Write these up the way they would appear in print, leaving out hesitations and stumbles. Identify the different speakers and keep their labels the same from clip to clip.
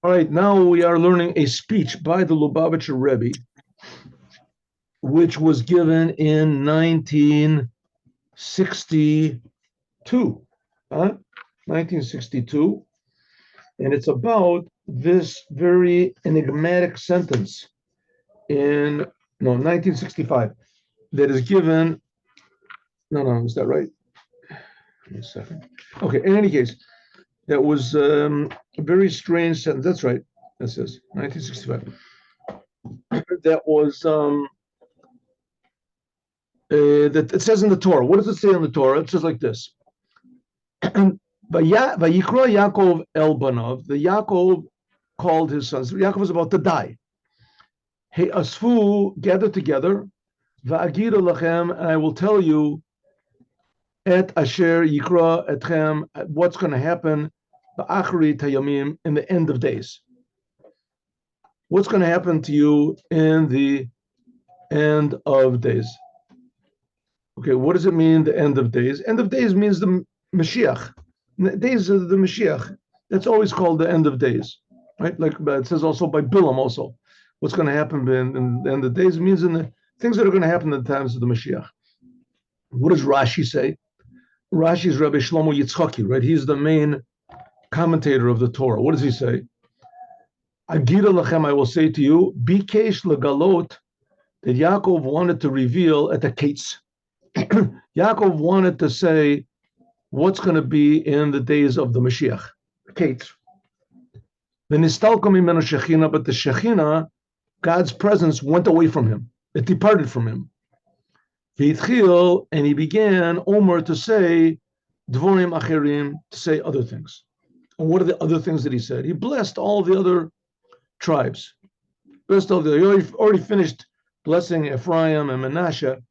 Speaker 1: All right, now we are learning a speech by the Lubavitcher Rebbe, which was given in 1962. 1962. And it's about this very enigmatic sentence in, no, 1965, that is given. No, is that right? One second. Okay, in any case, that was a very strange sentence. That's right. That says 1965. That was that it says in the Torah. What does it say in the Torah? It says like this. Vayikra Yaakov el banav. The Yaakov called his sons. Yaakov was about to die. Hey asfu, gather together. Va'agida lachem, and I will tell you et asher yikra etchem, what's going to happen ba'achri tayamim, in the end of days. What's going to happen to you in the end of days? Okay, what does it mean, the end of days? End of days means the Mashiach. Days of the Mashiach. That's always called the end of days, right? Like it says also by Bilam also. What's going to happen in the end of days means in the things that are going to happen in the times of the Mashiach. What does Rashi say? Rashi is Rabbi Shlomo Yitzchaki, right? He's the main commentator of the Torah. What does he say? Agida lachem, I will say to you, bikesh legalot, that Yaakov wanted to reveal at the Kates. Yaakov wanted to say what's going to be in the days of the Mashiach, Kates. The nistalkom imenu shechina, but the Shechina, God's presence, went away from him. It departed from him. V'itchil, and he began Omer to say dvorim acherim, to say other things. And what are the other things that he said? He blessed all the other tribes. Blessed all the. He already finished blessing Ephraim and Manasseh.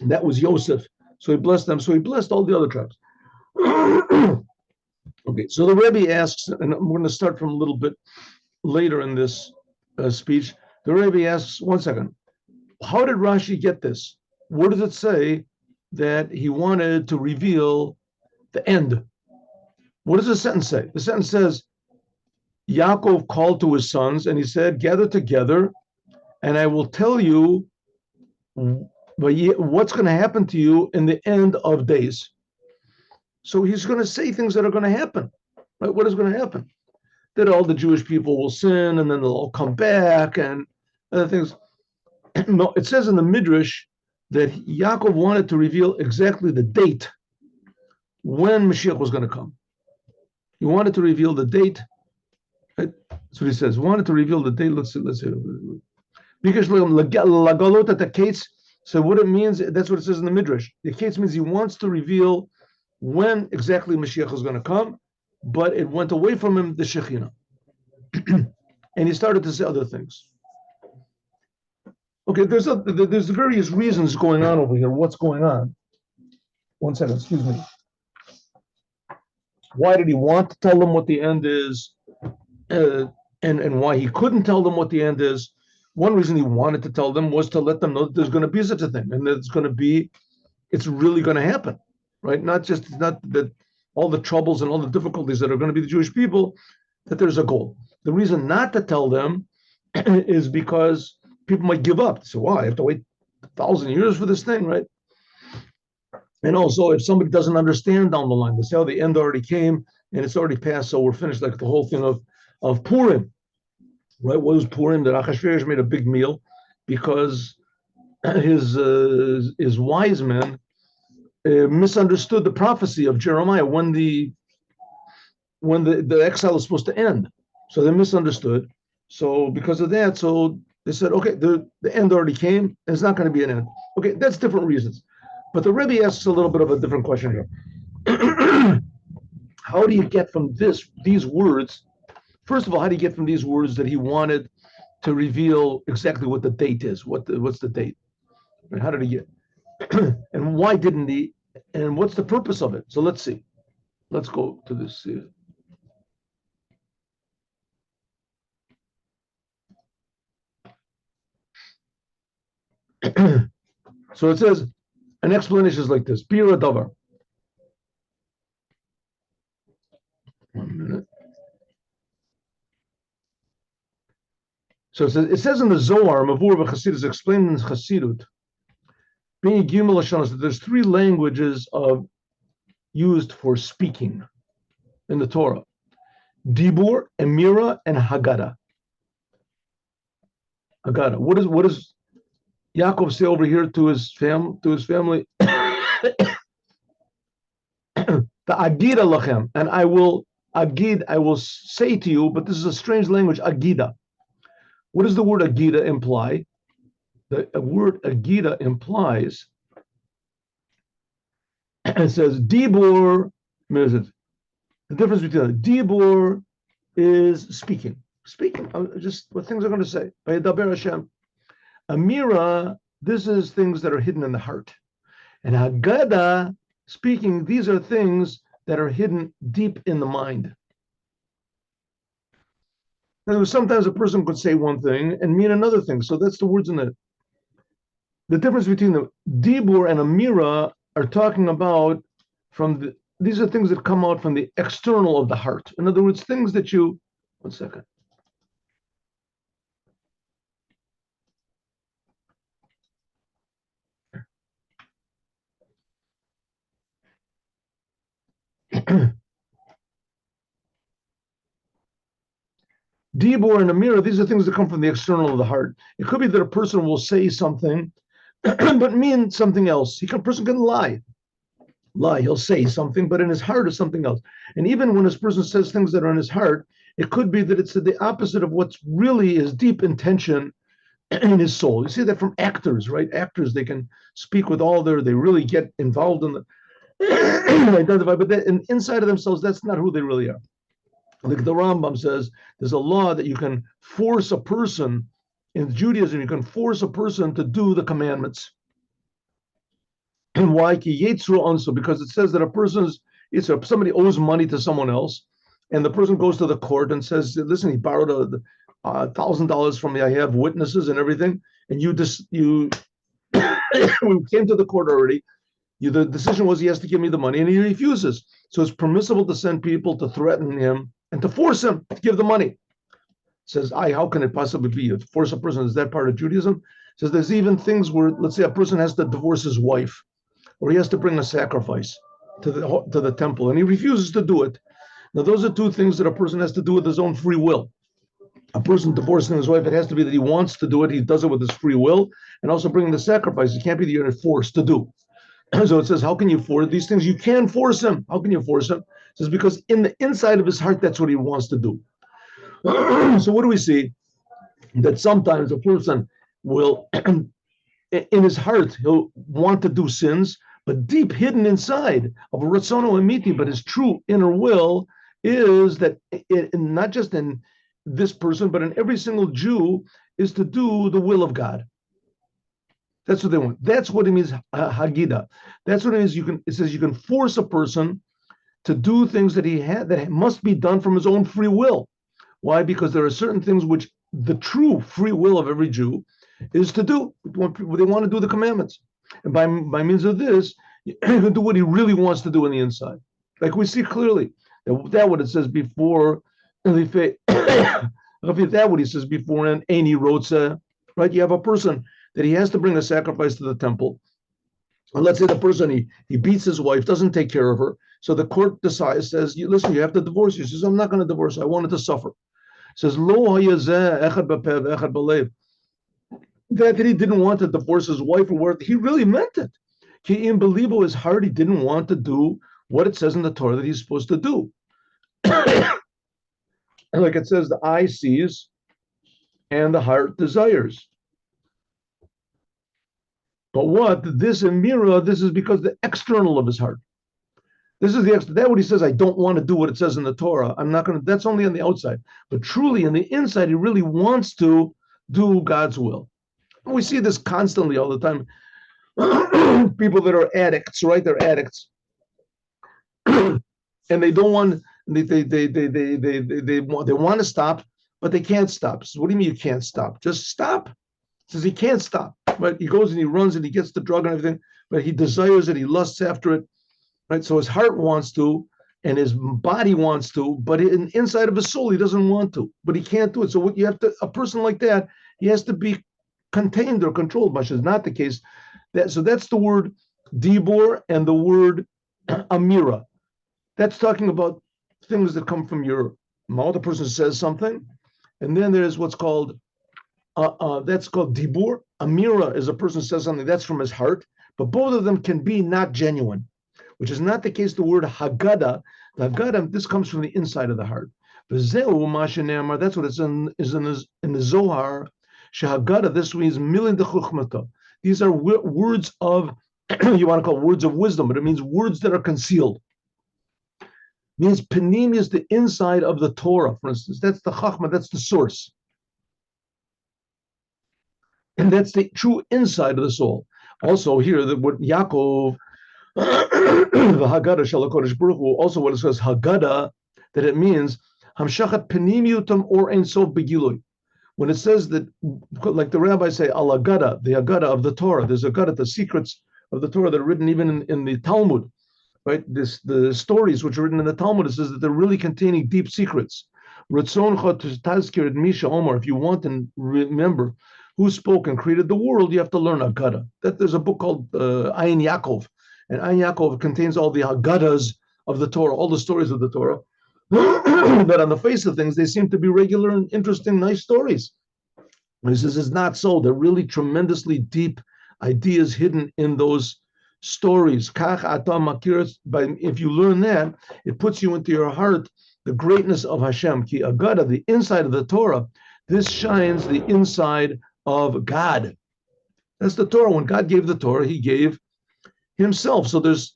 Speaker 1: That was Yosef. So he blessed them. So he blessed all the other tribes. Okay, so the Rebbe asks, and I'm going to start from a little bit later in this speech. The Rebbe asks, one second, how did Rashi get this? Where does it say that he wanted to reveal the end? What does the sentence say? The sentence says, Yaakov called to his sons and he said, gather together and I will tell you what's going to happen to you in the end of days. So he's going to say things that are going to happen. Right? What is going to happen? That all the Jewish people will sin and then they'll all come back and other things. No, it says in the Midrash that Yaakov wanted to reveal exactly the date when Mashiach was going to come. He wanted to reveal the date. Right? That's what he says. He wanted to reveal the date. Let's see. Because lagalot at the Kates. So what it means, that's what it says in the Midrash. The Kates means he wants to reveal when exactly Mashiach is going to come, but it went away from him, the Shekhinah. And he started to say other things. Okay, there's various reasons going on over here. What's going on? One second, excuse me. Why did he want to tell them what the end is, and why he couldn't tell them what the end is? One reason he wanted to tell them was to let them know that there's going to be such a thing, and that it's really going to happen, right? Not that all the troubles and all the difficulties that are going to be the Jewish people, that there's a goal. The reason not to tell them is because people might give up. So why? I have to wait 1,000 years for this thing, right? And also, if somebody doesn't understand down the line, they say, oh, the end already came and it's already passed, so we're finished, like the whole thing of Purim, right? What was Purim? That Achashverosh made a big meal because his wise men misunderstood the prophecy of Jeremiah when the exile is supposed to end. So they misunderstood. So because of that, so they said, okay, the end already came, and it's not going to be an end. Okay, that's different reasons. But the Rebbe asks a little bit of a different question here. How do you get from these words? First of all, how do you get from these words that he wanted to reveal exactly what the date is? What's the date? And how did he get? And why didn't he? And what's the purpose of it? So let's see. Let's go to this. So it says, an explanation is like this. Pira davar. 1 minute. So it says in the Zohar, Mavur v'Chasidut is explained in Chasidut, being Gimel Lashonos, that there's three languages used for speaking in the Torah: Dibur, Emira, and Haggadah. Haggadah. What does Yaakov say over here to his family? The Agida lachem, and I will say to you, but this is a strange language, Agida. What does the word Agida imply? The word Agida implies, it says Dibur, the difference between Dibur is speaking, just what things are going to say. Vayedaber Hashem. Amira, this is things that are hidden in the heart. And Haggadah, speaking, these are things that are hidden deep in the mind. Now, sometimes a person could say one thing and mean another thing. So that's the words in it. The difference between the Dibur and Amira are talking about these are things that come out from the external of the heart. In other words, things that you, one second. Dibur and Amira, these are things that come from the external of the heart. It could be that a person will say something, but mean something else. A person can lie. He'll say something, but in his heart is something else. And even when this person says things that are in his heart, it could be that it's the opposite of what's really his deep intention in his soul. You see that from actors, right? Actors, they can speak with they really get involved in the identify, but inside of themselves, that's not who they really are. Like the Rambam says, there's a law that you can force a person, in Judaism, you can force a person to do the commandments. And why? Because it says that somebody owes money to someone else, and the person goes to the court and says, listen, he borrowed $1,000 from me, I have witnesses and everything, and we came to the court already. The decision was he has to give me the money, and he refuses. So it's permissible to send people to threaten him and to force him to give the money. It says, how can it possibly be? To force a person, is that part of Judaism? It says there's even things where, let's say a person has to divorce his wife, or he has to bring a sacrifice to the temple, and he refuses to do it. Now, those are two things that a person has to do with his own free will. A person divorcing his wife, it has to be that he wants to do it, he does it with his free will, and also bringing the sacrifice. It can't be that you're forced to do. So it says, how can you force these things? You can force him. How can you force him? It says, because in the inside of his heart, that's what he wants to do. So what do we see? That sometimes a person will, in his heart, he'll want to do sins, but deep hidden inside of a Ratzono Amiti, but his true inner will is that not just in this person, but in every single Jew, is to do the will of God. That's what they want. That's what it means, Hagida. That's what it means. It says you can force a person to do things that must be done from his own free will. Why? Because there are certain things which the true free will of every Jew is to do. They want to do the commandments. And by means of this, you can do what he really wants to do on the inside. Like we see clearly that what it says before, that what he says before in Eini Rotza, right? You have a person that he has to bring a sacrifice to the temple. And let's say the person, he beats his wife, doesn't take care of her. So the court says, listen, you have to divorce her. He says, I'm not going to divorce her. I wanted to suffer. It says, that he didn't want to divorce his wife, or whatever, he really meant it. In believable his heart, he didn't want to do what it says in the Torah that he's supposed to do. And like it says, the eye sees and the heart desires. But this Amira, this is because the external of his heart. This is that what he says, I don't want to do what it says in the Torah. I'm not going to, that's only on the outside. But truly on the inside, he really wants to do God's will. And we see this constantly all the time. People that are addicts, right? They're addicts. And they don't want, they want to stop, but they can't stop. So what do you mean you can't stop? Just stop. He says he can't stop. But he goes and he runs and he gets the drug and everything, but he desires it, he lusts after it, right? So his heart wants to, and his body wants to, but inside of his soul he doesn't want to, but he can't do it. So what you have to, a person like that, he has to be contained or controlled, which is not the case. So that's the word dibur and the word amira. That's talking about things that come from your mouth. The person says something, and then there's what's called that's called dibur. Amira is a person says something that's from his heart, but both of them can be not genuine, which is not the case. The word haggadah, the haggadah, this comes from the inside of the heart. That's what it's in the Zohar. Shehaggadah, this means milin de chuchmata. These are words of, you want to call words of wisdom, but it means words that are concealed. It means panim is the inside of the Torah, for instance. That's the chachma, that's the source. And that's the true inside of the soul. Also here, the word Yakov, the Haggadah Shel HaKadosh Baruch Hu, also what it says Haggadah, that it means Hamshachat Penimiutam or Ein Sof Begilui. When it says that, like the rabbis say, Al Haggadah, the Haggadah of the Torah, there's a Haggadah, the secrets of the Torah that are written even in the Talmud, right? The stories which are written in the Talmud, it says that they're really containing deep secrets. Ratzoncha tazkir Misha Omar, if you want and remember who spoke and created the world, you have to learn Haggadah. There's a book called Ayin Yaakov, and Ayin Yaakov contains all the Haggadahs of the Torah, all the stories of the Torah. But on the face of things, they seem to be regular and interesting, nice stories. And he says it's not so. They're really tremendously deep ideas hidden in those stories. If you learn that, it puts you into your heart the greatness of Hashem. Ki Haggadah, the inside of the Torah, this shines the inside of God. That's the Torah. When God gave the Torah, he gave himself. So there's,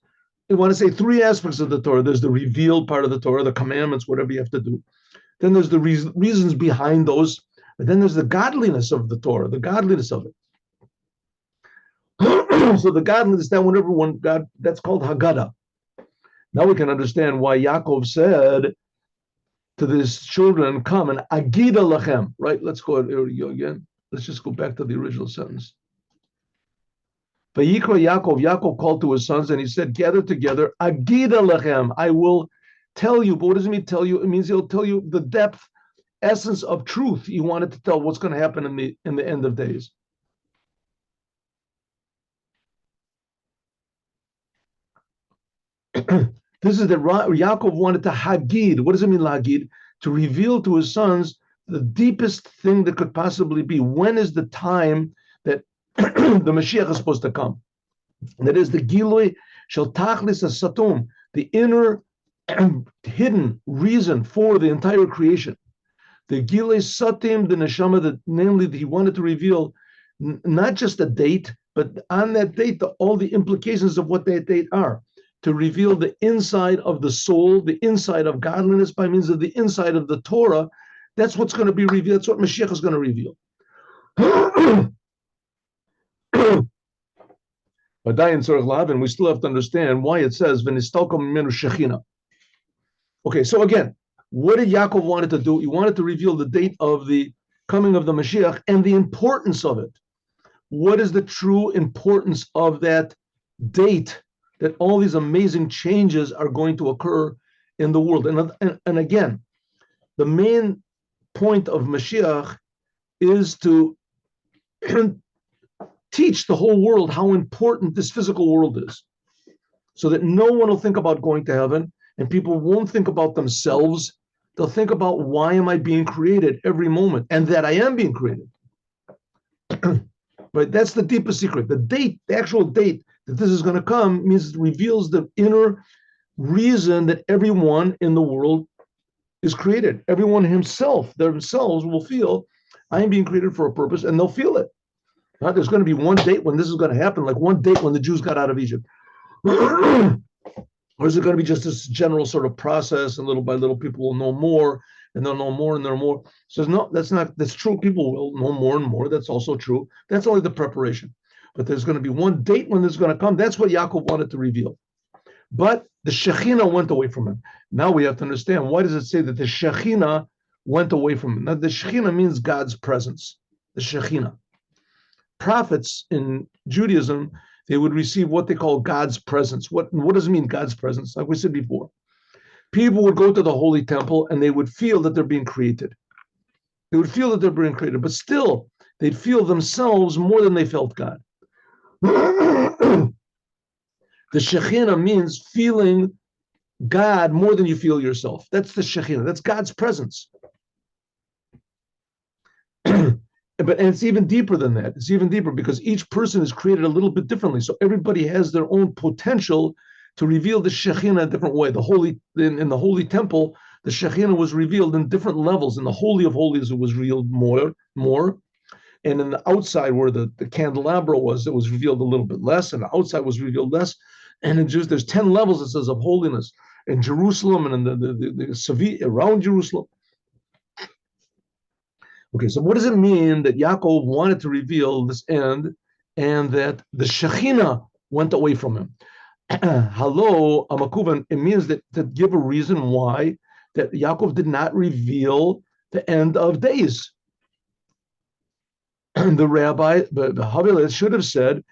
Speaker 1: I want to say, three aspects of the Torah. There's the revealed part of the Torah, the commandments, whatever you have to do. Then there's the reasons behind those. But then there's the godliness of the Torah, the godliness of it. So the godliness, that whenever one God, that's called Haggadah. Now we can understand why Yaakov said to his children, come and agida lachem, right? Let's go again. Let's just go back to the original sentence. Vayikra Yaakov, Yaakov called to his sons and he said, gather together, agida lachem, I will tell you. But what does it mean tell you? It means he'll tell you the depth, essence of truth. He wanted to tell what's going to happen in the end of days. This is that Yaakov wanted to hagid. What does it mean, hagid? To reveal to his sons the deepest thing that could possibly be. When is the time that the Mashiach is supposed to come? And that is the Gilui Shel Tachlis Satum, the inner hidden reason for the entire creation. The Gilui Satim, the Neshama, that namely that he wanted to reveal not just a date, but on that date, all the implications of what that date are. To reveal the inside of the soul, the inside of godliness by means of the inside of the Torah. That's what's going to be revealed. That's what Mashiach is going to reveal. But we still have to understand why it says V'nistalkom mimenu shechina. Okay, so again, what did Yaakov wanted to do? He wanted to reveal the date of the coming of the Mashiach and the importance of it. What is the true importance of that date? That all these amazing changes are going to occur in the world. And again, the main point of Mashiach is to teach the whole world how important this physical world is, so that no one will think about going to heaven, and people won't think about themselves. They'll think about, why am I being created every moment, and that I am being created. Right? That's the deepest secret. The date, the actual date that this is going to come, means it reveals the inner reason that everyone in the world is created. Everyone themselves will feel, I am being created for a purpose, and they'll feel it. Right? There's going to be one date when this is going to happen, like one date when the Jews got out of Egypt. Or is it going to be just this general sort of process, and little by little people will know more, and they'll know more and they'll know more? So no, that's true. People will know more and more. That's also true. That's only the preparation. But there's going to be one date when this is going to come. That's what Yaakov wanted to reveal. But the Shekhinah went away from him. Now we have to understand, why does it say that the Shekhinah went away from him? Now the Shekhinah means God's presence. The Shekhinah. Prophets in Judaism, they would receive what they call God's presence. What does it mean, God's presence? Like we said before, People would go to the Holy Temple and they would feel that they're being created. They would feel that they're being created, but still, they'd feel themselves more than they felt God. The Shekhinah means feeling God more than you feel yourself. That's the Shekhinah. That's God's presence. And it's even deeper than that. It's even deeper because each person is created a little bit differently. So everybody has their own potential to reveal the Shekhinah a different way. In the Holy Temple, the Shekhinah was revealed in different levels. In the Holy of Holies, it was revealed more. And in the outside, where the candelabra was, it was revealed a little bit less. And the outside was revealed less. And in Jews, there's 10 levels, it says, of holiness in Jerusalem and in the Savi around Jerusalem. Okay, so what does it mean that Yaakov wanted to reveal this end and that the Shekhinah went away from him? Hello, Amakuvan, it means that to give a reason why that Yaakov did not reveal the end of days. The rabbi, the Havilah should have said,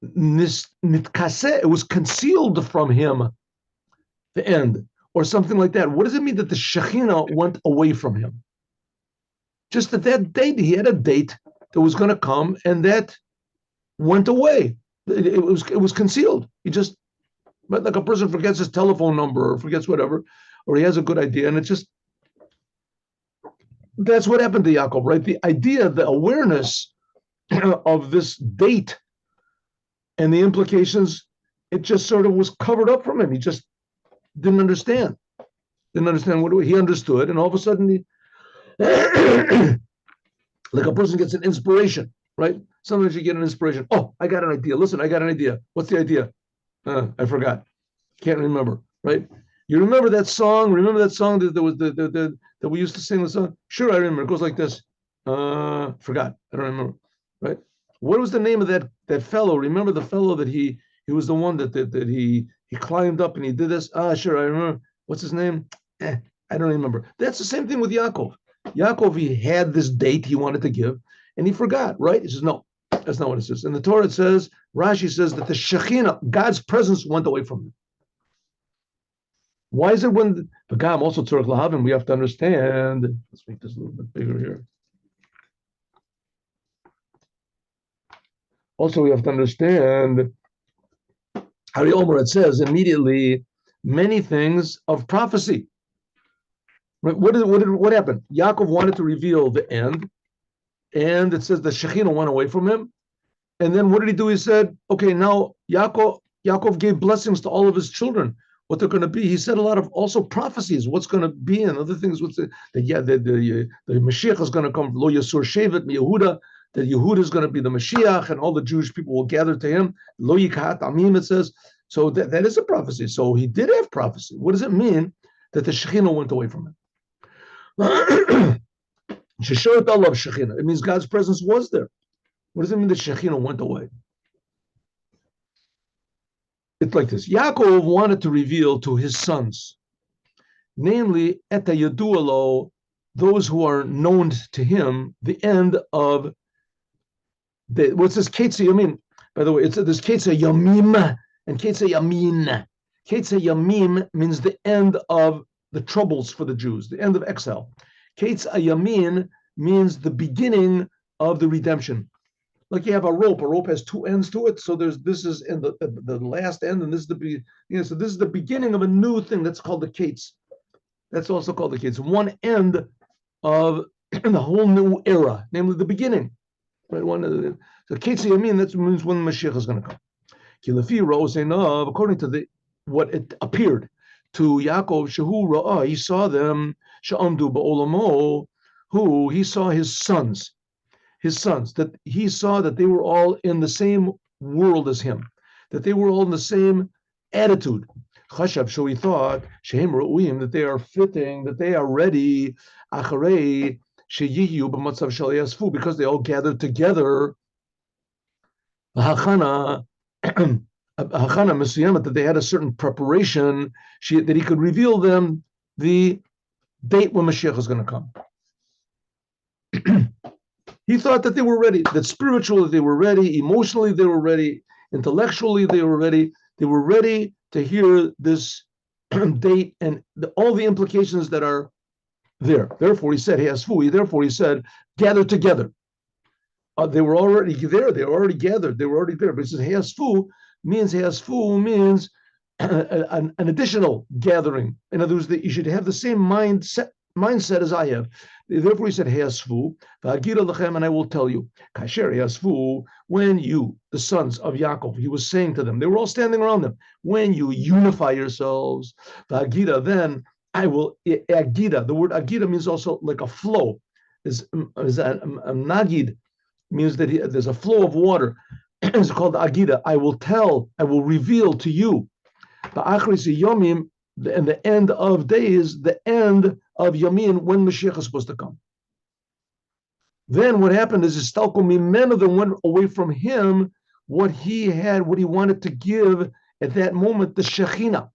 Speaker 1: it was concealed from him, the end, or something like that. What does it mean that the Shekhinah went away from him? Just that date, he had a date that was going to come, and that went away. It was concealed. But like a person forgets his telephone number or forgets whatever, or he has a good idea, and that's what happened to Yaakov, right? The idea, the awareness of this date and the implications, it just sort of was covered up from him. He just didn't understand. He understood, and all of a sudden like a person gets an inspiration, right? Sometimes you get an inspiration. Oh, I got an idea. Listen, I got an idea. What's the idea? I forgot. Can't remember, right? You remember that song? Remember that song that we used to sing the song? Sure, I remember. It goes like this. Forgot. I don't remember, right? What was the name of that fellow? Remember the fellow that he was the one that he climbed up and he did this? Sure, I remember. What's his name? I don't remember. That's the same thing with Yaakov. Yaakov, he had this date he wanted to give, and he forgot, right? He says, no, that's not what it says. In the Torah, it says, Rashi says that the Shekhinah, God's presence, went away from him. Why is it when the Gam also Tzorech Lahavim? We have to understand. Let's make this a little bit bigger here. Also, we have to understand Hari Omer, it says immediately many things of prophecy. What happened? Yaakov wanted to reveal the end, and it says the Shekhinah went away from him. And then what did he do? He said, okay, now Yaakov gave blessings to all of his children, what they're going to be. He said a lot of also prophecies, what's going to be, and other things. The Mashiach is going to come, Lo Yasur Shevet Yehuda, that Yehuda is going to be the Mashiach, and all the Jewish people will gather to him. Lo Yikhat Amim, it says. So that is a prophecy. So he did have prophecy. What does it mean that the Shekhinah went away from him? It means God's presence was there. What does it mean that Shekhinah went away? It's like this. Yaakov wanted to reveal to his sons, namely, Eta Yadualo, those who are known to him, the end of what's this Ketze Yamim? By the way, it's this Ketze Yamim and Ketze Yamin. Ketze Yamim means the end of the troubles for the Jews, the end of exile. Ketze Yamin means the beginning of the redemption. Like you have a rope has two ends to it. So this is in the last end, and this is so this is the beginning of a new thing. That's called the Ketze. That's also called the Ketze. One end of the whole new era, namely the beginning. Right? So Ketze Yamin, that means when the Mashiach is going to come. Kilafi rose enough, according to what it appeared to Yaakov, Shehu Ra'ah, he saw them, Sha'amdu Ba'olamo, who he saw his sons, that he saw that they were all in the same world as him, that they were all in the same attitude. Chashav, so he thought, Shehem Ra'uim, that they are fitting, that they are ready, Acharei, Sheyiyu B'matzav Shalayasfu, because they all gathered together, Hachana, that they had a certain preparation, that he could reveal them the date when Mashiach is going to come. He thought that they were ready, that spiritually they were ready, emotionally they were ready, intellectually they were ready to hear this date and all the implications that are there. Therefore, he said, therefore, he said, gather together. They were already there. They were already gathered. They were already there. But he says, Heasfu means an additional gathering. In other words, that you should have the same mindset as I have. Therefore, he said, Heasfu, and I will tell you, Kasher Heasfu, when you, the sons of Yaakov, he was saying to them, they were all standing around them, when you unify yourselves, then I will, Agida, the word Agida means also like a flow, is a Nagid, means that there's a flow of water. It's called Agida. I will reveal to you. The Achris Yomim, and the end of days, the end of Yamin, when Mashiach is supposed to come. Then what happened is Istalko Mimenu, then went away from him what he had, what he wanted to give at that moment, the Shekhinah.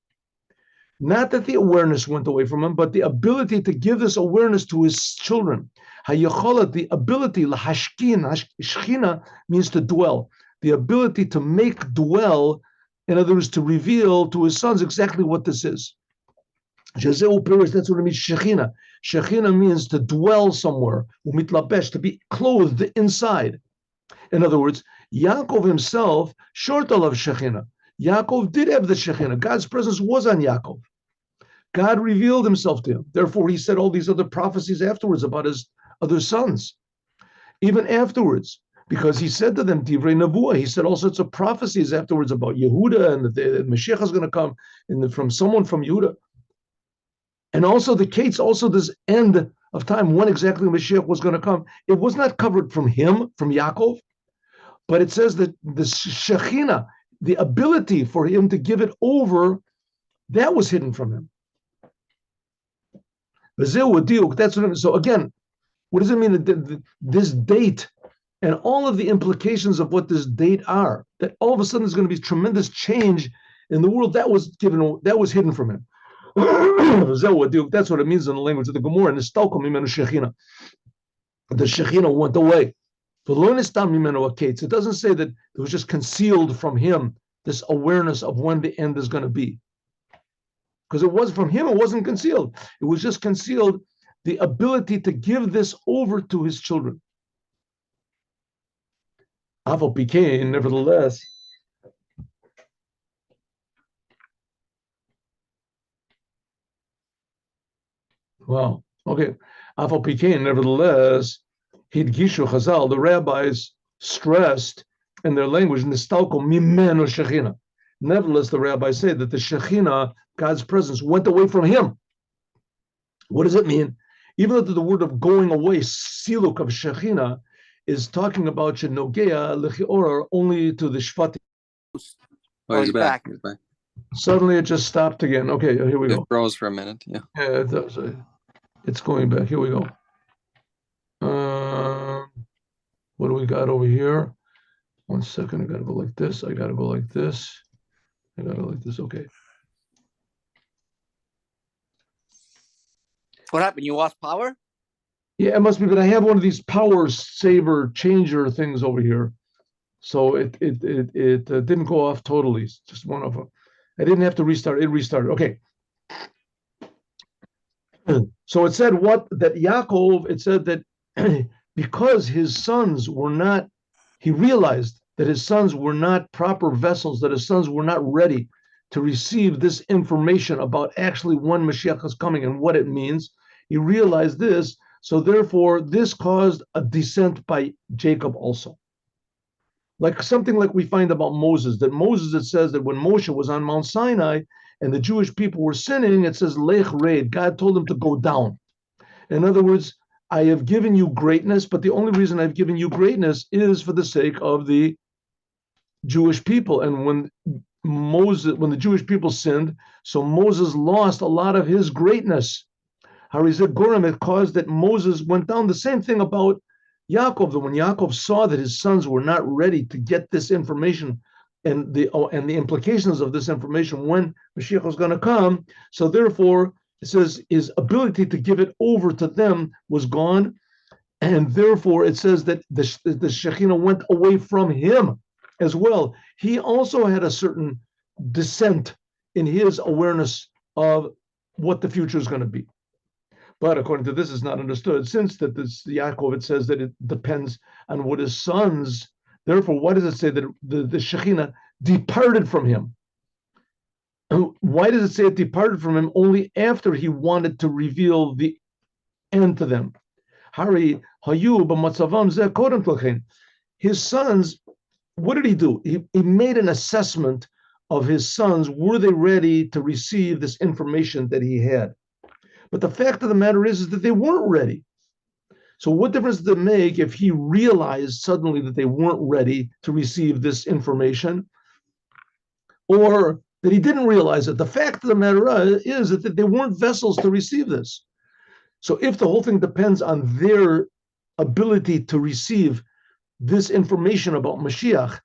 Speaker 1: Not that the awareness went away from him, but the ability to give this awareness to his children. Hayacholat, the ability, lahashkin, shechina means to dwell. The ability to make dwell, in other words, to reveal to his sons exactly what this is. That's what it means, shechina. Shechina means to dwell somewhere, umitlabesh, to be clothed inside. In other words, Yaakov himself, short of shechina. Yaakov did have the Shekhinah. God's presence was on Yaakov. God revealed himself to him. Therefore, he said all these other prophecies afterwards about his other sons. Even afterwards, because he said to them, Divrei Nevuah, he said all sorts of prophecies afterwards about Yehuda and the Mashiach is going to come from someone from Yehuda. And also the Kates, also this end of time, when exactly Mashiach was going to come. It was not covered from him, from Yaakov, but it says that the Shekhinah, the ability for him to give it over, that was hidden from him. That's what it means. So again, what does it mean that this date and all of the implications of what this date are, that all of a sudden there's going to be tremendous change in the world, that was hidden from him. That's what it means in the language of the Gemara. And the Shekhinah went away. It doesn't say that it was just concealed from him, this awareness of when the end is going to be. Because it was from him, it wasn't concealed. It was just concealed the ability to give this over to his children. Afal Pikein, nevertheless, wow, okay. Afal Pikein, nevertheless, Hidgishu Chazal, the rabbis stressed in their language, Nistalko Mimenu Shechina. Nevertheless, the rabbis say that the Shekhinah, God's presence, went away from him. What does it mean? Even though the word of going away, siluk of Shekhinah, is talking about Shenogea Lechiora only to the Shvatim.
Speaker 2: Oh, he's back. He's back.
Speaker 1: Suddenly it just stopped again. Okay, here we go.
Speaker 2: It froze for a minute. Yeah.
Speaker 1: Yeah, it's going back. Here we go. What do we got over here? 1 second. I got to go like this. I got to go like this. I got to go like this. Okay.
Speaker 3: What happened? You lost power?
Speaker 1: Yeah, it must be, but I have one of these power saver changer things over here. So it didn't go off totally. It's just one of them. I didn't have to restart. It restarted. Okay. So it said that Yaakov, it said that because his sons were not, he realized that his sons were not proper vessels, that his sons were not ready to receive this information about actually when Mashiach is coming and what it means. He realized this, so therefore this caused a dissent by Jacob also. Like something like we find about Moses, that Moses, it says that when Moshe was on Mount Sinai and the Jewish people were sinning, it says, Lech Reid, God told him to go down. In other words, I have given you greatness, but the only reason I've given you greatness is for the sake of the Jewish people. And when the Jewish people sinned, so Moses lost a lot of his greatness. Harizet Goram, it caused that Moses went down. The same thing about Yaakov, that when Yaakov saw that his sons were not ready to get this information and the implications of this information when Mashiach was going to come, so therefore it says his ability to give it over to them was gone, and therefore it says that the Shekhinah went away from him as well. He also had a certain dissent in his awareness of what the future is going to be. But according to this, it's not understood. Since that this Yaakov, it says that it depends on what his sons. Therefore, why does it say that the Shekhinah departed from him? Why does it say it departed from him only after he wanted to reveal the end to them? Hari hayu b'matzavam zeh kodem tlachin. His sons, what did he do? He made an assessment of his sons. Were they ready to receive this information that he had? But the fact of the matter is that they weren't ready. So what difference did it make if he realized suddenly that they weren't ready to receive this information, or that he didn't realize it? The fact of the matter is that they weren't vessels to receive this. So if the whole thing depends on their ability to receive this information about Mashiach,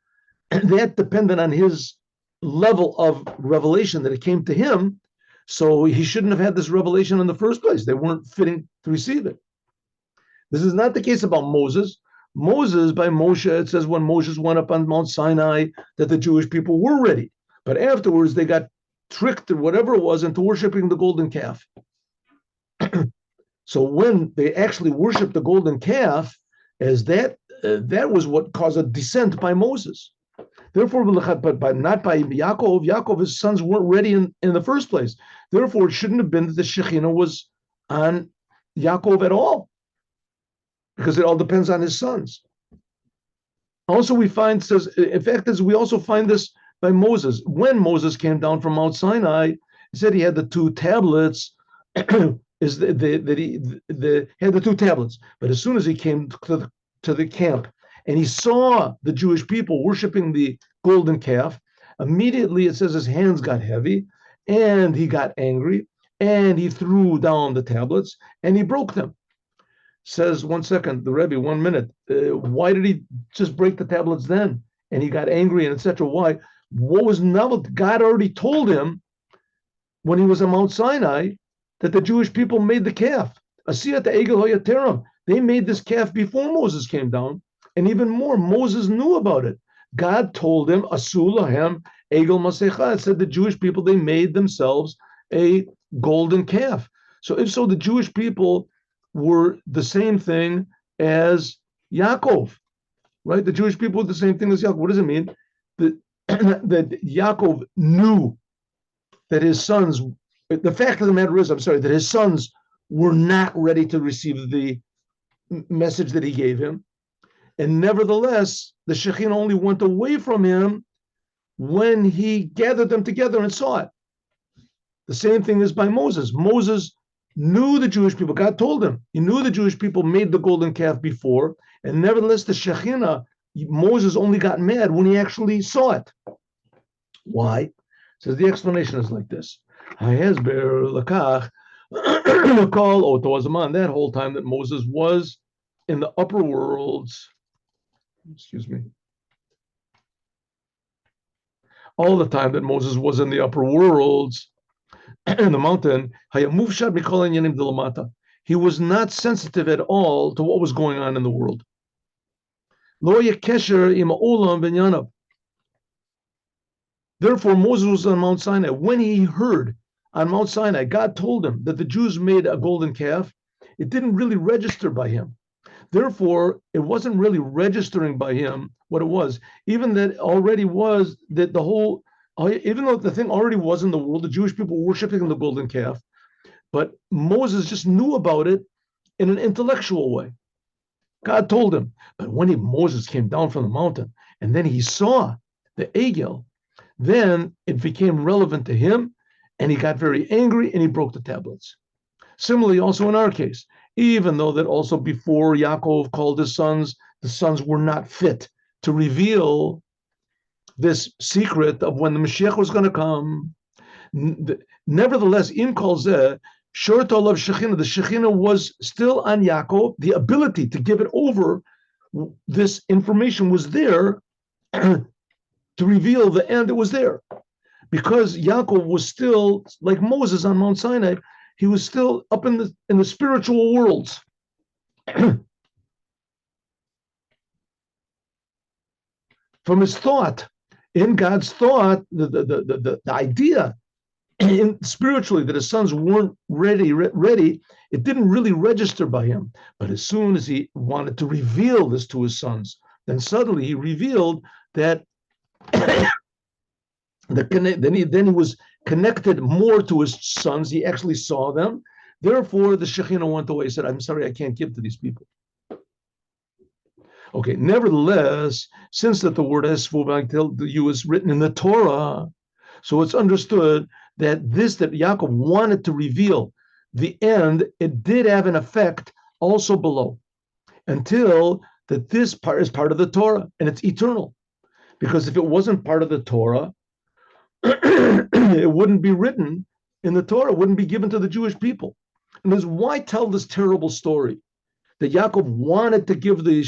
Speaker 1: and that depended on his level of revelation that it came to him, so he shouldn't have had this revelation in the first place. They weren't fitting to receive it. This is not the case about Moses. Moses, by Moshe, it says when Moses went up on Mount Sinai that the Jewish people were ready. But afterwards, they got tricked or whatever it was into worshiping the golden calf. So when they actually worshiped the golden calf, as that was what caused a descent by Moses. Therefore, but not by Yaakov. Yaakov, his sons weren't ready in the first place. Therefore, it shouldn't have been that the Shekhinah was on Yaakov at all, because it all depends on his sons. Also, we find, says, in fact, as we also find this by Moses. When Moses came down from Mount Sinai, he said he had the two tablets. He had the two tablets. But as soon as he came to the camp and he saw the Jewish people worshiping the golden calf, immediately it says his hands got heavy and he got angry and he threw down the tablets and he broke them. Says, 1 second, the Rebbe, 1 minute. Why did he just break the tablets then? And he got angry and etc. Why? What was novel? God already told him when he was on Mount Sinai that the Jewish people made the calf. Asiyat Egel Hoyateram. They made this calf before Moses came down. And even more, Moses knew about it. God told him, Asul Lahem Egel Masecha. It said the Jewish people, they made themselves a golden calf. So if so, the Jewish people were the same thing as Yakov, right? The Jewish people were the same thing as Yakov. What does it mean? That Yakov knew that his sons, the fact of the matter is, that his sons were not ready to receive the message that he gave him. And nevertheless, the Shekhinah only went away from him when he gathered them together and saw it. The same thing is by Moses. Moses knew the Jewish people. God told him. He knew the Jewish people made the golden calf before, and nevertheless, the Shekhinah, Moses only got mad when he actually saw it. Why? Says the explanation is like this. That whole time that Moses was in the upper worlds, all the time that Moses was in the upper worlds, in the mountain, he was not sensitive at all to what was going on in the world. Therefore, Moses was on Mount Sinai. When he heard on Mount Sinai, God told him that the Jews made a golden calf, it didn't really register by him. Therefore, it wasn't really registering by him what it was. Even that already was that the whole, even though the thing already was in the world, the Jewish people were worshiping the golden calf, but Moses just knew about it in an intellectual way. God told him. But when Moses came down from the mountain and then he saw the Egel, then it became relevant to him and he got very angry and he broke the tablets. Similarly, also in our case, even though that also before Yaakov called his sons, the sons were not fit to reveal this secret of when the Mashiach was going to come. Nevertheless, in Kol Zeh, Short of Shekhinah, the Shekhinah was still on Yaakov. The ability to give it over, this information was there to reveal the end. It was there because Yaakov was still like Moses on Mount Sinai. He was still up in the spiritual worlds. From his thought, in God's thought, the idea spiritually, that his sons weren't ready, it didn't really register by him. But as soon as he wanted to reveal this to his sons, then suddenly he revealed that then he was connected more to his sons. He actually saw them. Therefore, the Shekhinah went away. He said, I'm sorry, I can't give to these people. Okay, nevertheless, since that the word Esvu, I tell you, is written in the Torah, so it's understood that Yaakov wanted to reveal the end, it did have an effect also below, until that this part is part of the Torah, and it's eternal. Because if it wasn't part of the Torah, it wouldn't be written in the Torah, it wouldn't be given to the Jewish people. And there's why tell this terrible story that Yaakov wanted to give the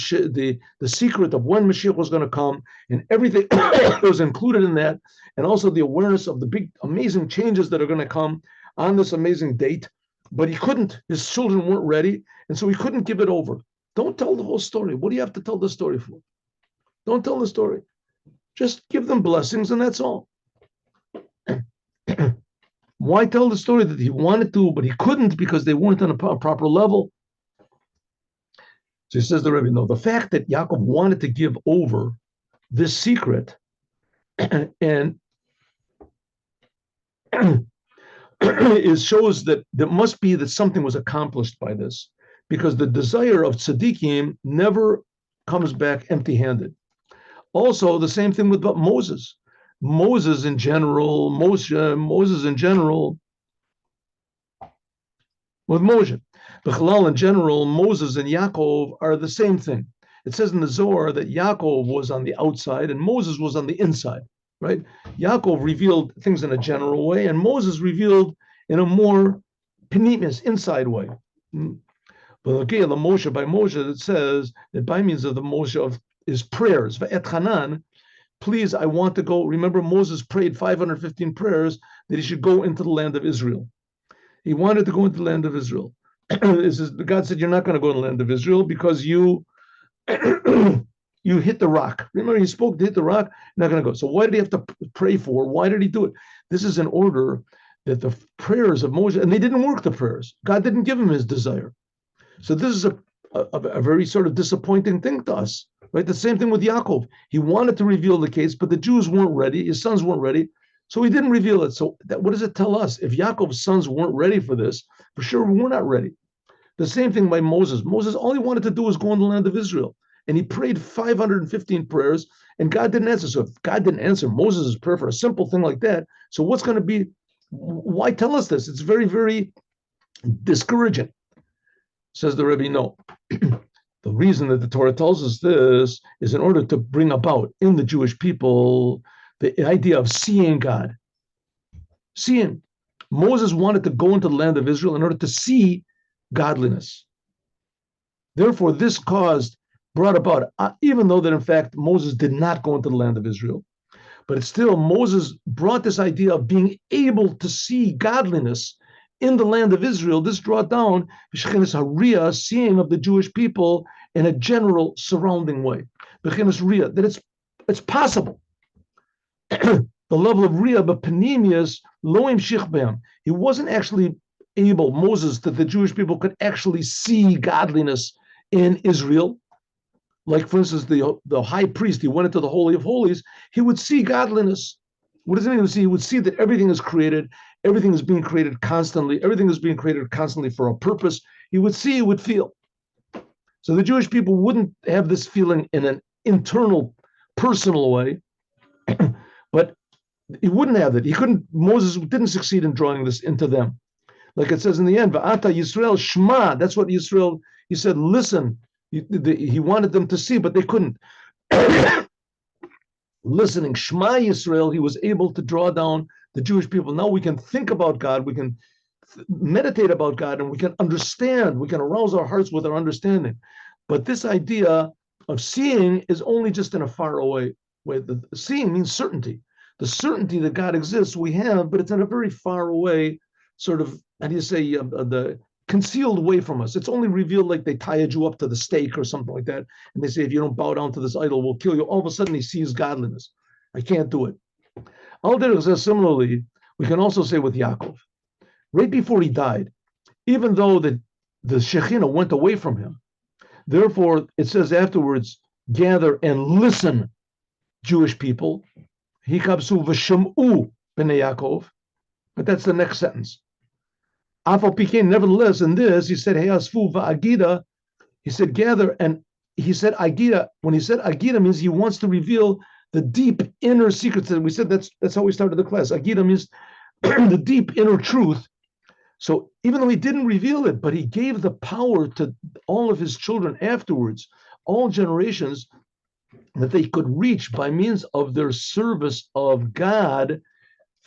Speaker 1: secret of when Mashiach was going to come, and everything that was included in that, and also the awareness of the big, amazing changes that are going to come on this amazing date. But he couldn't, his children weren't ready, and so he couldn't give it over. Don't tell the whole story. What do you have to tell the story for? Don't tell the story. Just give them blessings, and that's all. Why tell the story that he wanted to, but he couldn't because they weren't on a proper level? So he says the Rebbe, no, the fact that Yaakov wanted to give over this secret and it shows that there must be that something was accomplished by this, because the desire of tzaddikim never comes back empty-handed. Also, the same thing with Moses. Moses in general, Moses in general, with Moshe. B'chalal in general, Moses and Yaakov are the same thing. It says in the Zohar that Yaakov was on the outside and Moses was on the inside, right? Yaakov revealed things in a general way, and Moses revealed in a more penimius, inside way. But okay, the Moshe, by Moshe, it says that by means of the Moshe of his prayers, Va'et Hanan, please, I want to go. Remember, Moses prayed 515 prayers that he should go into the land of Israel. He wanted to go into the land of Israel. God said, you're not going to go in the land of Israel because you you hit the rock. Remember, he spoke to hit the rock, not going to go. So why did he have to pray for? Why did he do it? This is in order that the prayers of Moses, and they didn't work, the prayers. God didn't give him his desire. So this is a very sort of disappointing thing to us, right? The same thing with Yaakov. He wanted to reveal the case, but the Jews weren't ready. His sons weren't ready. So he didn't reveal it. So what does it tell us? If Yaakov's sons weren't ready for this, for sure we're not ready. The same thing by Moses. Moses, all he wanted to do was go in the land of Israel. And he prayed 515 prayers, and God didn't answer. So if God didn't answer Moses' prayer for a simple thing like that, so what's going to be, why tell us this? It's very, very discouraging. Says the Rebbe, no. The reason that the Torah tells us this is in order to bring about in the Jewish people the idea of seeing God. Seeing. Moses wanted to go into the land of Israel in order to see godliness. Therefore, this brought about, even though that in fact Moses did not go into the land of Israel, but it's still Moses brought this idea of being able to see godliness in the land of Israel. This brought down B'chenes seeing of the Jewish people in a general surrounding way. B'chenes Riyah, that it's possible. The level of Riyah, but Panemius, Loim Shichbam. He wasn't actually able, Moses, that the Jewish people could actually see godliness in Israel. Like, for instance, the high priest, he went into the Holy of Holies, he would see godliness. What does it mean to see? He would see that everything is created, everything is being created constantly, everything is being created constantly for a purpose. He would see, he would feel. So the Jewish people wouldn't have this feeling in an internal, personal way, but he wouldn't have it. Moses didn't succeed in drawing this into them. Like it says in the end, Va'ata Yisrael Shema, that's what Yisrael, he said, listen. He wanted them to see, but they couldn't. Listening, Shema Yisrael, he was able to draw down the Jewish people. Now we can think about God, we can meditate about God, and we can understand, we can arouse our hearts with our understanding. But this idea of seeing is only just in a far away way. The seeing means certainty. The certainty that God exists we have, but it's in a very far away sort of, how do you say, the concealed way from us. It's only revealed like they tied you up to the stake or something like that. And they say, if you don't bow down to this idol, we'll kill you. All of a sudden he sees godliness. I can't do it. Al-Derech says similarly, We can also say with Yaakov, right before he died, even though the Shekhinah went away from him, therefore it says afterwards, gather and listen, Jewish people. Hikabsu v'shem'u b'nei Yaakov. But that's the next sentence. Afal Pikein, nevertheless, in this, he said, Hey asfu va'agida, he said, gather, and he said agida. When he said agida means he wants to reveal the deep inner secrets. We said that's how we started the class. Agida means the deep inner truth. So even though he didn't reveal it, but he gave the power to all of his children afterwards, all generations, that they could reach by means of their service of God,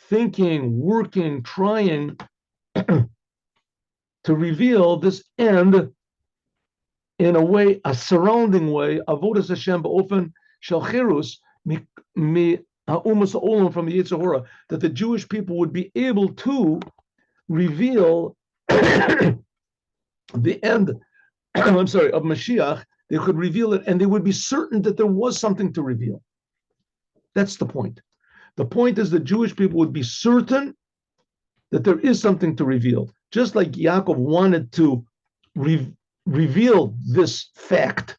Speaker 1: thinking, working, trying to reveal this end in a way, a surrounding way, avodas Hashem ba'ofen shel cherus mi ha'umas ha'olam, from the Yetzer Hara, that the Jewish people would be able to reveal the end, of Mashiach. They could reveal it, and they would be certain that there was something to reveal. That's the point. The point is the Jewish people would be certain that there is something to reveal. Just like Yaakov wanted to reveal this fact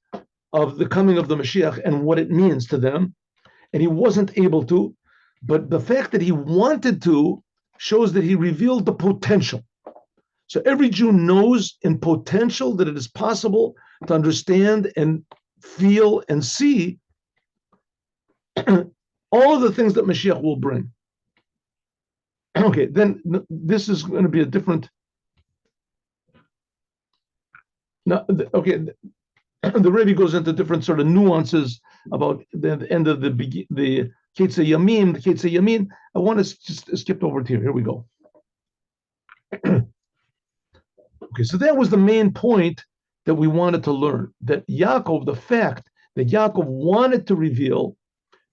Speaker 1: of the coming of the Mashiach and what it means to them, and he wasn't able to, but the fact that he wanted to shows that he revealed the potential. So every Jew knows in potential that it is possible to understand and feel and see all of the things that Mashiach will bring. Okay, then this is going to be a different. Now, okay, the Rebbe goes into different sort of nuances about the end of the Ketzah Yamim, the Ketzah Yamin. I want to just skip over to here. Here we go. Okay, so that was the main point that we wanted to learn, that Yaakov, the fact that Yaakov wanted to reveal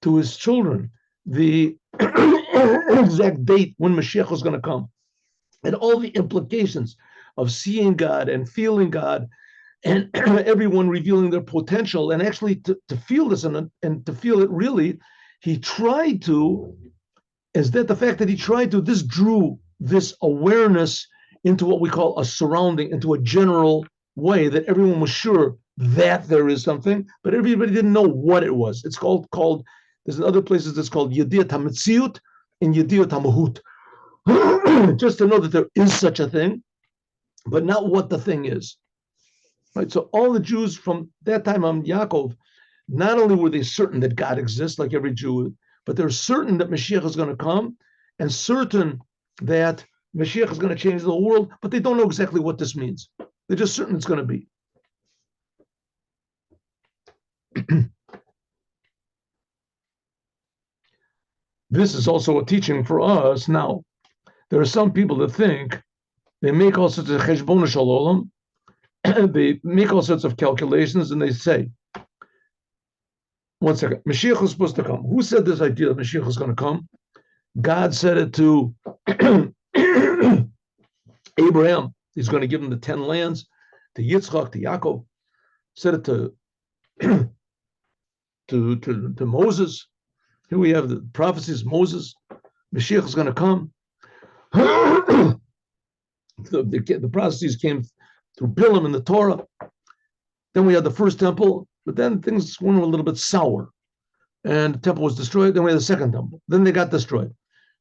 Speaker 1: to his children the exact date when Mashiach was going to come, and all the implications of seeing God and feeling God, and everyone revealing their potential, and actually to feel this and to feel it really, he tried to, is that the fact that he tried to, this drew this awareness into what we call a surrounding, into a general way that everyone was sure that there is something, but everybody didn't know what it was. It's called there's other places it's called Yediyat HaMetziut and Yediyat HaMahut. Just to know that there is such a thing, but not what the thing is. Right? So all the Jews from that time on Yaakov, not only were they certain that God exists like every Jew, but they're certain that Mashiach is going to come, and certain that Mashiach is going to change the whole world, but they don't know exactly what this means. They're just certain it's going to be. This is also a teaching for us now. There are some people that think they make all sorts of cheshbon shalom, they make all sorts of calculations, and they say, one second, Mashiach was supposed to come. Who said this idea that Mashiach was going to come? God said it to Abraham. He's going to give him the 10 lands, to Yitzchak, to Yakov. Said it to Moses. Here we have the prophecies. Moses, Mashiach is going to come. The prophecies came through Bilam in the Torah. Then we had the first temple, but then things went a little bit sour, and the temple was destroyed. Then we had the second temple. Then they got destroyed.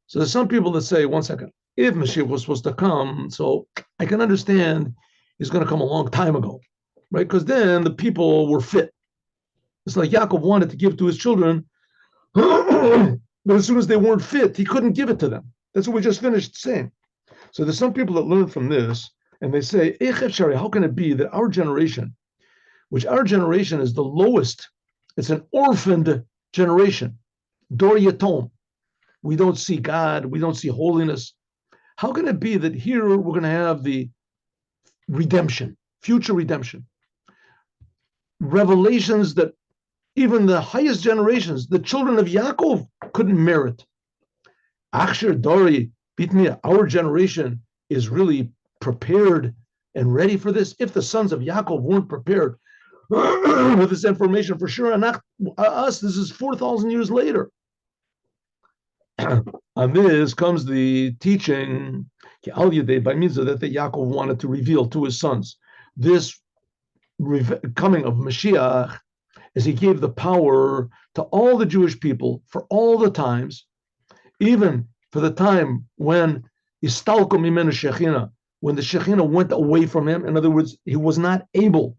Speaker 1: So there's some people that say, one second, if Mashiach was supposed to come, so I can understand he's going to come a long time ago, right? Because then the people were fit. It's like Yaakov wanted to give to his children, but as soon as they weren't fit, he couldn't give it to them. That's what we just finished saying. So there's some people that learn from this, and they say, how can it be that our generation, which our generation is the lowest, it's an orphaned generation, Dor Yatom. We don't see God, we don't see holiness. How can it be that here we're going to have the redemption, future redemption, revelations that even the highest generations, the children of Yaakov, couldn't merit? Achshir Dori Bitmia, our generation is really prepared and ready for this. If the sons of Yaakov weren't prepared with this information, for sure, and not us, this is 4,000 years later. On this comes the teaching by means of that Yaakov wanted to reveal to his sons this coming of Mashiach, as he gave the power to all the Jewish people for all the times, even for the time when Istalko Mimenu Shechina, when the Shekhinah went away from him. In other words, he was not able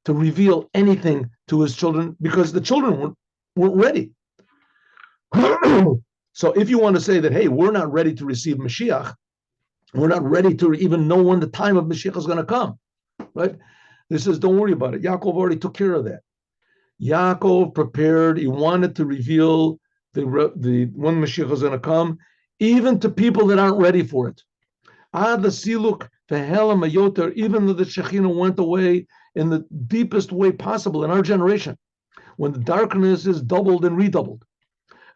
Speaker 1: to reveal anything to his children because the children weren't ready. So if you want to say that, hey, we're not ready to receive Mashiach, we're not ready to even know when the time of Mashiach is going to come, right? This says, don't worry about it. Yaakov already took care of that. Yaakov prepared. He wanted to reveal the when Mashiach is going to come, even to people that aren't ready for it. Ad the siluk ve'helam ayoter, even though the Shekhinah went away in the deepest way possible in our generation, when the darkness is doubled and redoubled.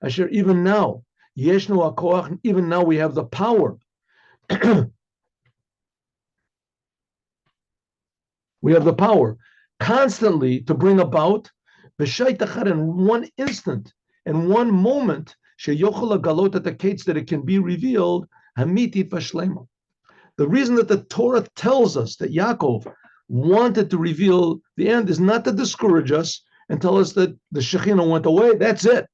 Speaker 1: Asher, even now, yeshnu hakoach, even now we have the power. We have the power constantly to bring about in one instant, in one moment, that it can be revealed. The reason that the Torah tells us that Yaakov wanted to reveal the end is not to discourage us and tell us that the Shekhinah went away. That's it.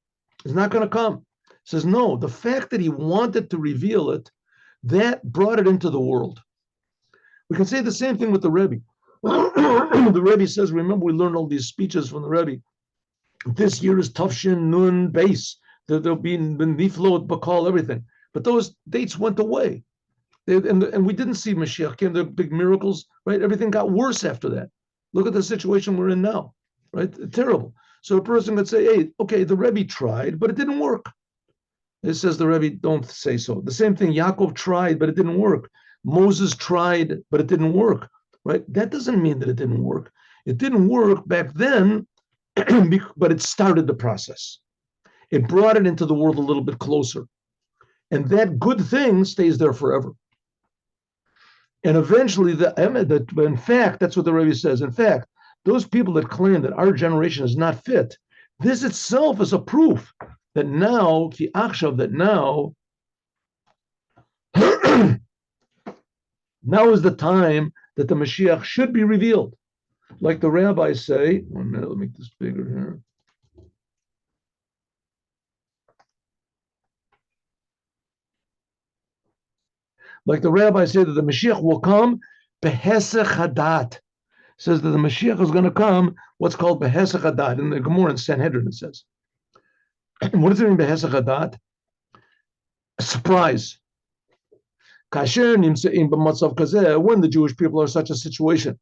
Speaker 1: It's not going to come. It says, no, the fact that he wanted to reveal it, that brought it into the world. We can say the same thing with the Rebbe. The Rebbe says, remember, we learned all these speeches from the Rebbe. This year is Tafshin Nun base. There'll be Niflot, Bakal, everything. But those dates went away. And we didn't see Mashiach. Came the big miracles, right? Everything got worse after that. Look at the situation we're in now, right? Terrible. So a person could say, hey, okay, the Rebbe tried, but it didn't work. It says the Rebbe, don't say so. The same thing, Yaakov tried, but it didn't work. Moses tried, but it didn't work, right? That doesn't mean that it didn't work. It didn't work back then, but it started the process. It brought it into the world a little bit closer. And that good thing stays there forever. And eventually, in fact, that's what the Rebbe says. In fact, those people that claim that our generation is not fit, this itself is a proof that now, now is the time that the Mashiach should be revealed. Like the rabbis say, 1 minute, let me make this bigger here. Like the rabbis say that the Mashiach will come, behesech hadat. Says that the Mashiach is going to come, what's called behesech hadat. In the Gemara in Sanhedrin it says. What does it mean, behesech hadat? A surprise. When the Jewish people are in such a situation,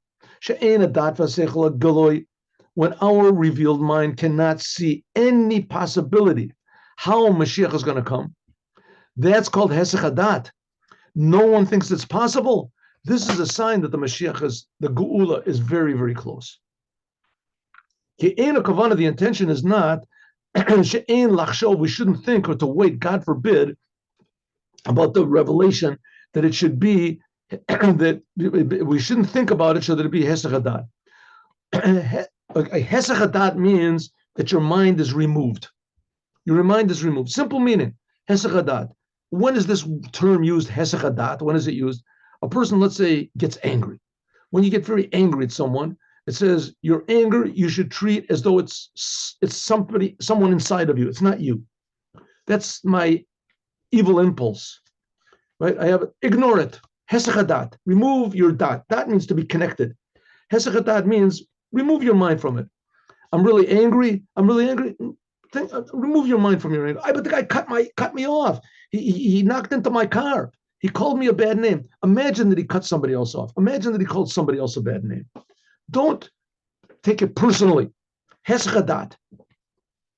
Speaker 1: when our revealed mind cannot see any possibility how Mashiach is going to come, that's called hesech hadat. No one thinks it's possible. This is a sign that the Mashiach the Geula is very, very close. The intention is not, we shouldn't think or to wait, God forbid, about the revelation that it should be, that we shouldn't think about it so that it be hesech hadat. Hesech hadat means that your mind is removed. Your mind is removed. Simple meaning, hesech hadat. When is this term used, hesech hadat? When is it used? A person, let's say, gets angry. When you get very angry at someone, it says your anger you should treat as though it's someone inside of you. It's not you. That's my evil impulse, right? Ignore it. Hesech hadat. Remove your dat. Dat means to be connected. Hesech hadat means remove your mind from it. I'm really angry. Remove your mind from your anger. But the guy cut me off. He knocked into my car. He called me a bad name. Imagine that he cut somebody else off. Imagine that he called somebody else a bad name. Don't take it personally. Hesech hadat.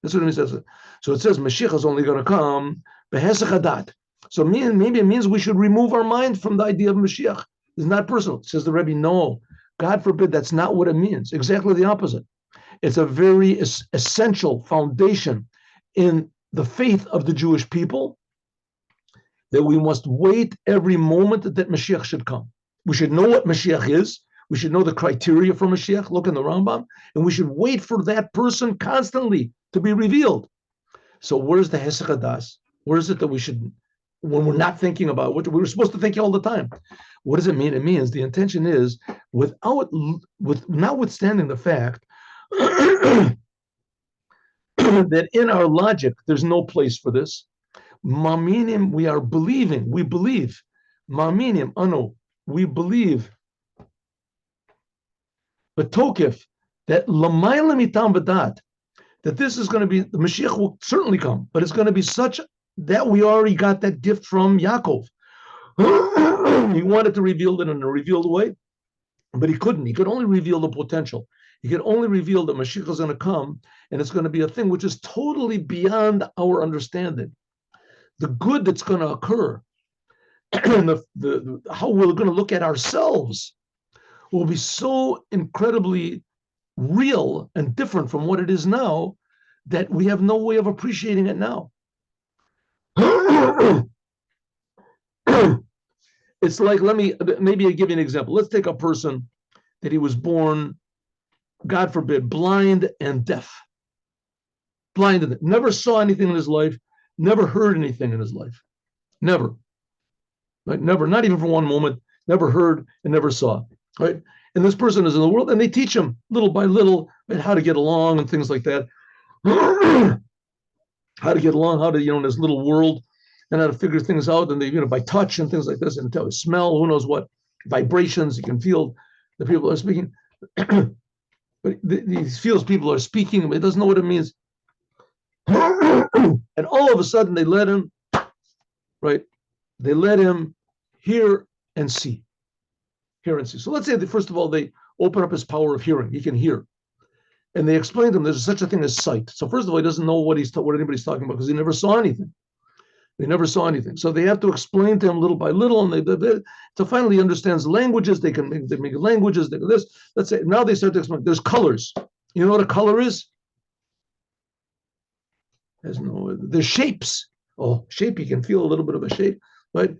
Speaker 1: That's what it says. So it says Mashiach is only going to come behesech hadat. So maybe it means we should remove our mind from the idea of Mashiach. It's not personal. It says the Rebbe, no. God forbid, that's not what it means. Exactly the opposite. It's a very essential foundation in the faith of the Jewish people that we must wait every moment that Mashiach should come. We should know what Mashiach is. We should know the criteria for Mashiach. Look in the Rambam. And we should wait for that person constantly to be revealed. So where's the hesech hadas? What is it that we should, when we're not thinking about what we were supposed to think all the time? What does it mean? It means the intention is notwithstanding the fact that in our logic there's no place for this. Maminim, we are believing, we believe. Maminim, anu, we believe. But tokif, that lamayla mitam v'dat, that this is going to be, the Mashiach will certainly come, but it's going to be such that we already got that gift from Yaakov. He wanted to reveal it in a revealed way, but he couldn't. He could only reveal the potential. He could only reveal that Mashiach is going to come, and it's going to be a thing which is totally beyond our understanding. The good that's going to occur, and how we're going to look at ourselves, will be so incredibly real and different from what it is now that we have no way of appreciating it now. It's like, maybe I'll give you an example. Let's take a person that he was born, God forbid, blind and deaf. Blind and deaf. Never saw anything in his life, never heard anything in his life. Never. Right? Never, not even for one moment, never heard and never saw. Right? And this person is in the world, and they teach him little by little, right, how to get along and things like that. How to get along, how to, in this little world, and how to figure things out, and they, by touch and things like this, and tell smell, who knows what, vibrations, you can feel the people are speaking. But he feels people are speaking, but he doesn't know what it means. And all of a sudden they let him, right? They let him hear and see. Hear and see. So let's say that first of all, they open up his power of hearing. He can hear. And they explain to him there's such a thing as sight. So first of all, he doesn't know what anybody's talking about because he never saw anything. They never saw anything. So they have to explain to him little by little, and so finally he understands languages. They make languages. They do this. Let's say now they start to explain. There's colors. You know what a color is? There's shapes. Oh, shape. You can feel a little bit of a shape, right?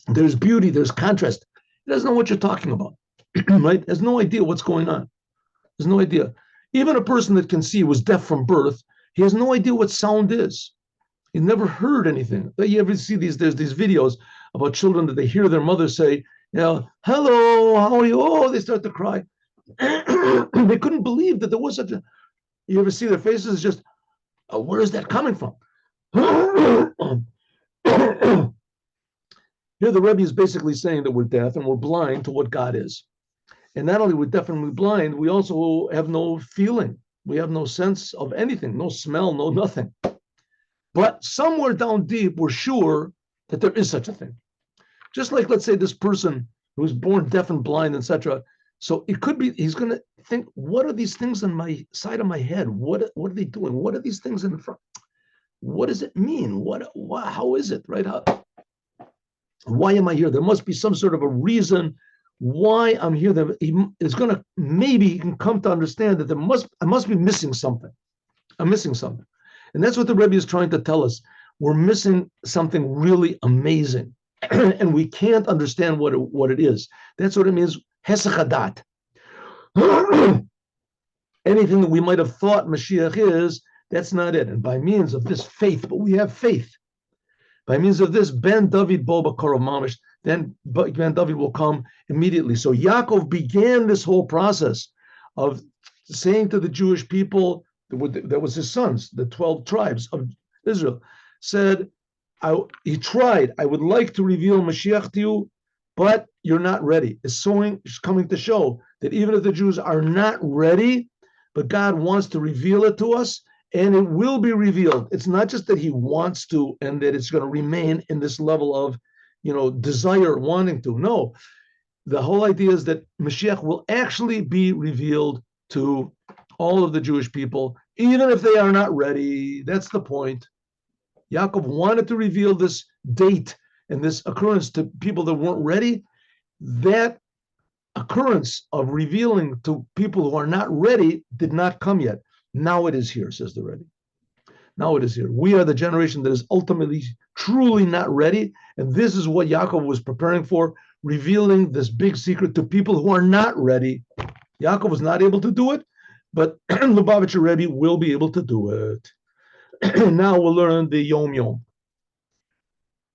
Speaker 1: There's beauty. There's contrast. He doesn't know what you're talking about, right? Has no idea what's going on. There's no idea. Even a person that can see was deaf from birth. He has no idea what sound is. He never heard anything. You ever see there's these videos about children that they hear their mother say, hello, how are you? Oh, they start to cry. They couldn't believe that there was such a, you ever see their faces just, where is that coming from? Here the Rebbe is basically saying that we're deaf and we're blind to what God is. And not only we're deaf and we're blind, we also have no feeling. We have no sense of anything, no smell, no nothing. But somewhere down deep, we're sure that there is such a thing. Just like, let's say, this person who was born deaf and blind, etc. So it could be, he's going to think, what are these things on my side of my head? What are they doing? What are these things in the front? What does it mean? How is it, right? Why am I here? There must be some sort of a reason why I'm here. That maybe he can come to understand that I must be missing something. I'm missing something. And that's what the Rebbe is trying to tell us. We're missing something really amazing. And we can't understand what it is. That's what it means, hesach hadat. Anything that we might have thought Mashiach is, that's not it. And by means of this faith, but we have faith. By means of this, Ben David bo b'karav mamish, then Ben David will come immediately. So Yakov began this whole process of saying to the Jewish people, that was his sons, the 12 tribes of Israel, said, he tried, I would like to reveal Mashiach to you, but you're not ready. It's coming to show that even if the Jews are not ready, but God wants to reveal it to us, and it will be revealed. It's not just that he wants to, and that it's going to remain in this level of, desire, wanting to. No, the whole idea is that Mashiach will actually be revealed to all of the Jewish people, even if they are not ready. That's the point. Yaakov wanted to reveal this date and this occurrence to people that weren't ready. That occurrence of revealing to people who are not ready did not come yet. Now it is here, says the Rebbe. Now it is here. We are the generation that is ultimately, truly not ready. And this is what Yaakov was preparing for, revealing this big secret to people who are not ready. Yaakov was not able to do it, but Lubavitcher Rebbe will be able to do it. Now we'll learn the Yom Yom.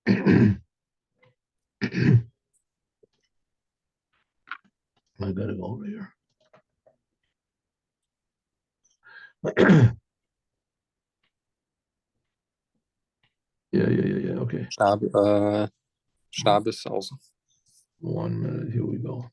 Speaker 1: I gotta go over here. Yeah. Okay.
Speaker 2: Shabbos also.
Speaker 1: 1 minute. Here we go.